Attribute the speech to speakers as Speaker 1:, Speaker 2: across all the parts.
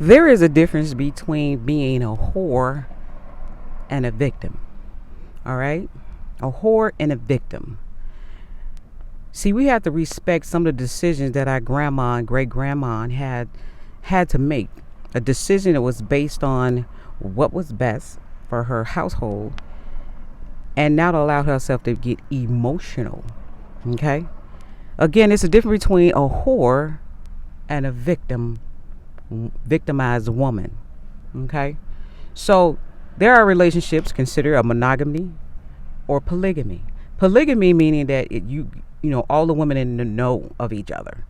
Speaker 1: There is a difference between being a whore and a victim. All right? A whore and a victim. See, we have to respect some of the decisions that our grandma and great grandma had to make. A decision that was based on what was best for her household and not allow herself to get emotional. Okay? Again, it's a difference between a whore and a victimized woman. Okay? So there are relationships considered a monogamy or polygamy. Polygamy meaning that all the women in the know of each other.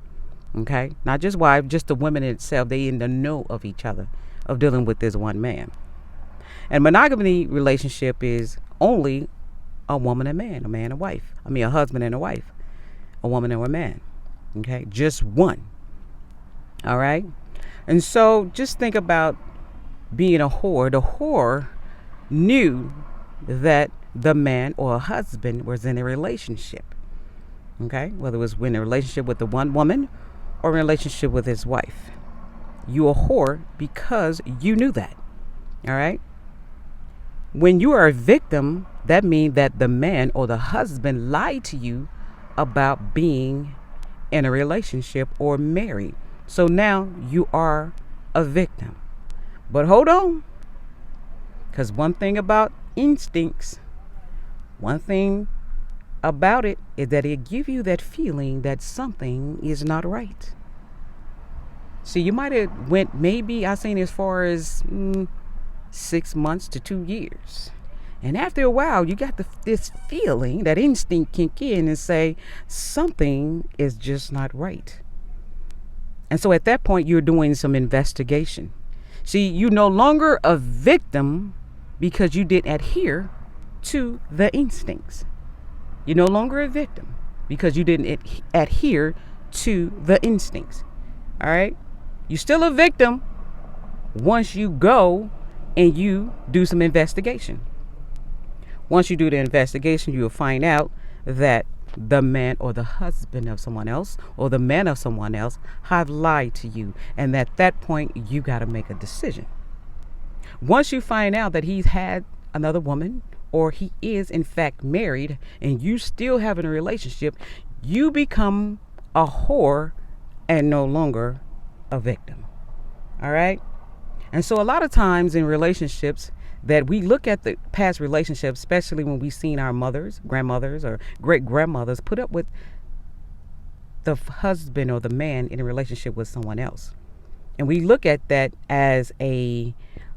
Speaker 1: Okay? Not just wife, just the women itself, they in the know of each other, of dealing with this one man. And monogamy relationship is only a woman and man, a man and wife. I mean a husband and a wife, a woman and a man. Okay? Just one. All right? And so just think about being a whore. The whore knew that the man or husband was in a relationship. Okay? Whether it was in a relationship with the one woman or a relationship with his wife. You a whore because you knew that. All right? When you are a victim, that means that the man or the husband lied to you about being in a relationship or married. So now you are a victim. But hold on. Because one thing about instincts, one thing about it is that it gives you that feeling that something is not right. See, you might have went maybe I seen as far as 6 months to 2 years. And after a while, you got this feeling, that instinct kick in and say, something is just not right. And so at that point, you're doing some investigation. See, you're no longer a victim because you didn't adhere to the instincts. You're no longer a victim because you didn't adhere to the instincts. All right? You're still a victim once you go and you do some investigation. Once you do the investigation, you'll find out that the man or the husband of someone else or the man of someone else have lied to you. And at that point, you got to make a decision. Once you find out that he's had another woman or he is in fact married and you still having a relationship, you become a whore and no longer a victim. All right? And so a lot of times in relationships that we look at the past relationships, especially when we've seen our mothers, grandmothers, or great grandmothers put up with the husband or the man in a relationship with someone else. And we look at that as a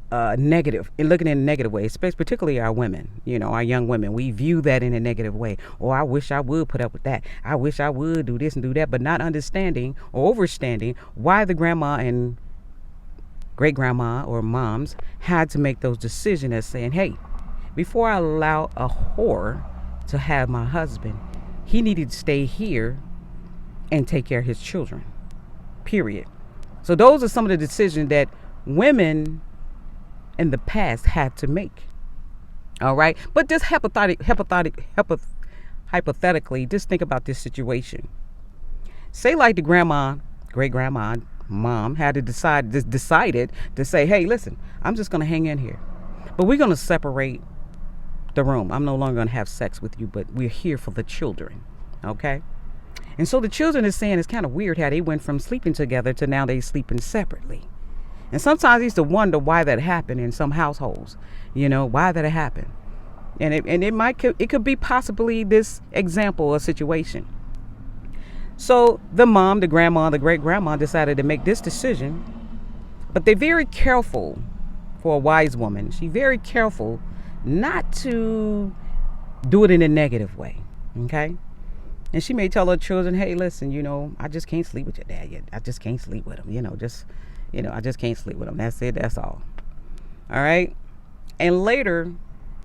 Speaker 1: negative, and looking in a negative way, especially particularly our women, our young women. We view that in a negative way. Oh, I wish I would put up with that. I wish I would do this and do that, but not understanding or overstanding why the grandma and great grandma or moms had to make those decisions as saying, hey, before I allow a whore to have my husband, he needed to stay here and take care of his children, period. So those are some of the decisions that women in the past had to make. All right. But just hypothetically, just think about this situation. Say like the grandma, great grandma, mom had to decided to say, hey, listen, I'm just going to hang in here, but we're going to separate the room. I'm no longer going to have sex with you, but we're here for the children. Okay. And so the children is saying it's kind of weird how they went from sleeping together to now they sleeping separately. And sometimes I used to wonder why that happened in some households, why that happened. And it could be possibly this example or situation. So the mom, the grandma, the great grandma decided to make this decision, but they're very careful for a wise woman. She's very careful not to do it in a negative way. Okay. And she may tell her children, hey, listen, I just can't sleep with your dad yet. I just can't sleep with him, I just can't sleep with him. That's it. That's all. All right. And later,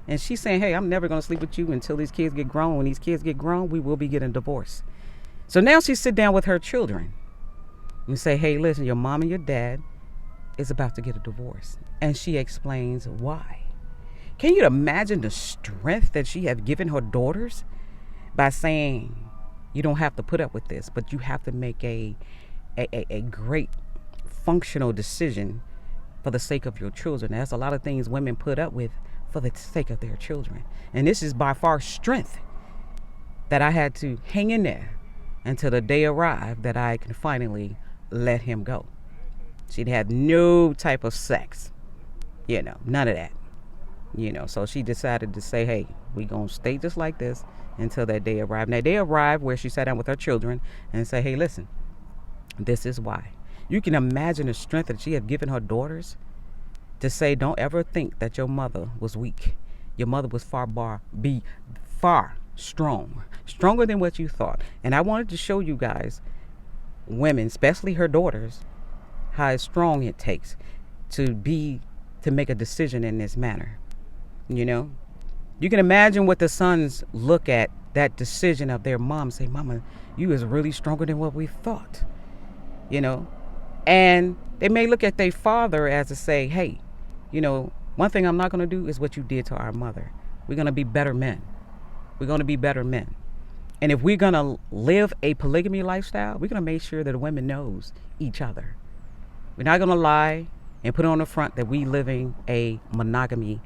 Speaker 1: and she's saying, hey, I'm never going to sleep with you until these kids get grown. When these kids get grown, we will be getting divorced. So now she sit down with her children and say, hey, listen, your mom and your dad is about to get a divorce. And she explains why. Can you imagine the strength that she has given her daughters by saying, you don't have to put up with this, but you have to make a great functional decision for the sake of your children. There's a lot of things women put up with for the sake of their children. And this is by far strength that I had to hang in there until the day arrived that I can finally let him go. She'd had no type of sex, none of that. So she decided to say, hey, we gonna stay just like this until that day arrived. And that day arrived where she sat down with her children and said, hey, listen, this is why. You can imagine the strength that she had given her daughters to say, don't ever think that your mother was weak. Your mother was far stronger than what you thought. And I wanted to show you guys, women, especially her daughters, how strong it takes to make a decision in this manner. You can imagine what the sons look at that decision of their mom, say, Mama, you is really stronger than what we thought. And they may look at their father as to say, hey, one thing I'm not going to do is what you did to our mother. We're going to be better men. We're going to be better men. And if we're going to live a polygamy lifestyle, we're going to make sure that the women knows each other. We're not going to lie and put on the front that we living a monogamy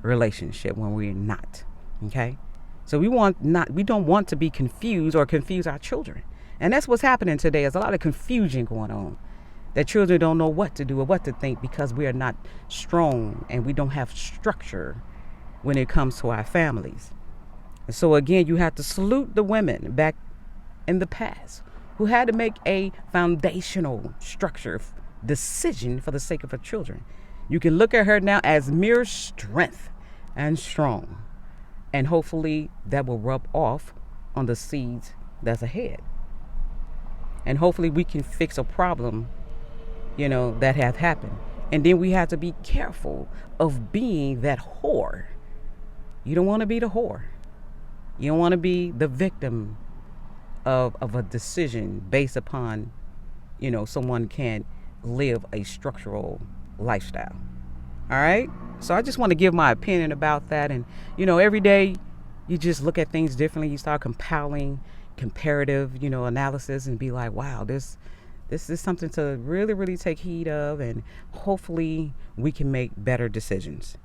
Speaker 1: relationship when we're not. Okay? So we don't want to be confused or confuse our children. And that's what's happening today. There's a lot of confusion going on. That children don't know what to do or what to think because we are not strong and we don't have structure when it comes to our families. And so again, you have to salute the women back in the past who had to make a foundational structure decision for the sake of her children. You can look at her now as mere strength and strong. And hopefully that will rub off on the seeds that's ahead. And hopefully we can fix a problem that have happened. And then we have to be careful of being that whore. You don't want to be the whore. You don't want to be the victim of a decision based upon, someone can't live a structural lifestyle. All right? So I just want to give my opinion about that. And, every day you just look at things differently. You start compiling comparative, analysis and be like, wow, this is something to really, really take heed of, and hopefully we can make better decisions.